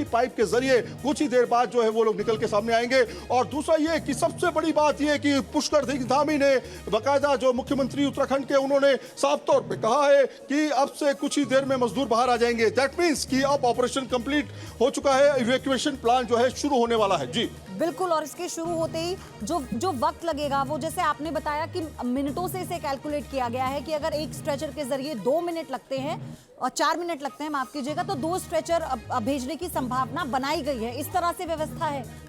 Pipe के जरिए कुछ ही देर बाद जो है वो लोग निकल के सामने आएंगे। और दूसरा ये कि सबसे बड़ी बात ये कि पुष्कर धामी ने बाकायदा जो मुख्यमंत्री उत्तराखंड के उन्होंने साफ तौर पे कहा है कि अब से कुछ ही देर में मजदूर बाहर आ जाएंगे। दैट मींस कि अब ऑपरेशन कंप्लीट हो चुका है, इवैक्यूएशन प्लान जो है शुरू होने वाला है। जी बिल्कुल, और इसके शुरू होते ही जो वक्त लगेगा वो जैसे आपने बताया कि मिनटों से इसे कैलकुलेट किया गया है कि अगर एक स्ट्रेचर के जरिए 2 मिनट लगते हैं और 4 मिनट लगते हैं, माफ कीजिएगा, तो 2 स्ट्रेचर भेजने की संभावना बनाई गई है। इस तरह से व्यवस्था है।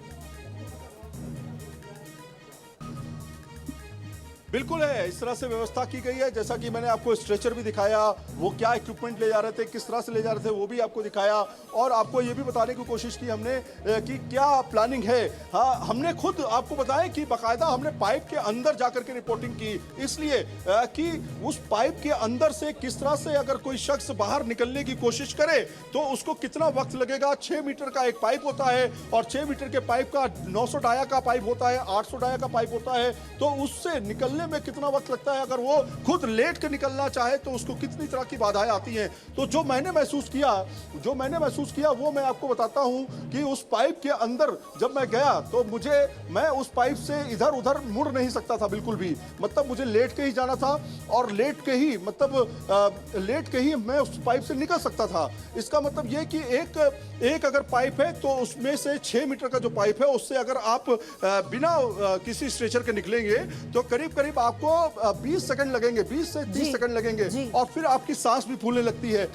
बिल्कुल है, इस तरह से व्यवस्था की गई है। जैसा कि मैंने आपको स्ट्रेचर भी दिखाया, वो क्या इक्विपमेंट ले जा रहे थे, किस तरह से ले जा रहे थे, वो भी आपको दिखाया। और आपको ये भी बताने की कोशिश की हमने कि क्या प्लानिंग है। हाँ, हमने खुद आपको बताया कि बाकायदा हमने पाइप के अंदर जाकर के रिपोर्टिंग की, इसलिए कि उस पाइप के अंदर से किस तरह से अगर कोई शख्स बाहर निकलने की कोशिश करे तो उसको कितना वक्त लगेगा। 6 मीटर का एक पाइप होता है और 6 मीटर के पाइप का 900 डाया का पाइप होता है, 800 डाया का पाइप होता है, तो उससे निकलने में कितना वक्त लगता है। अगर वो खुद लेट के निकलना चाहे तो उसको कितनी तरह की बाधाएं आती हैं। तो जो मैंने महसूस किया वो मैं आपको बताता हूं कि उस पाइप के अंदर जब मैं गया तो मैं उस पाइप से इधर उधर मुड़ नहीं सकता था बिल्कुल भी। मतलब मुझे लेट के ही जाना था और लेट के ही मैं उस पाइप से निकल सकता था। इसका मतलब यह कि एक अगर पाइप है तो उसमें से 6 मीटर का जो पाइप है उससे अगर आप बिना किसी स्ट्रेचर के निकलेंगे तो करीब करीब आपको 20 सेकंड लगेंगे, 20 से 30 सेकंड लगेंगे और फिर आपकी सांस भी फूलने लगती है।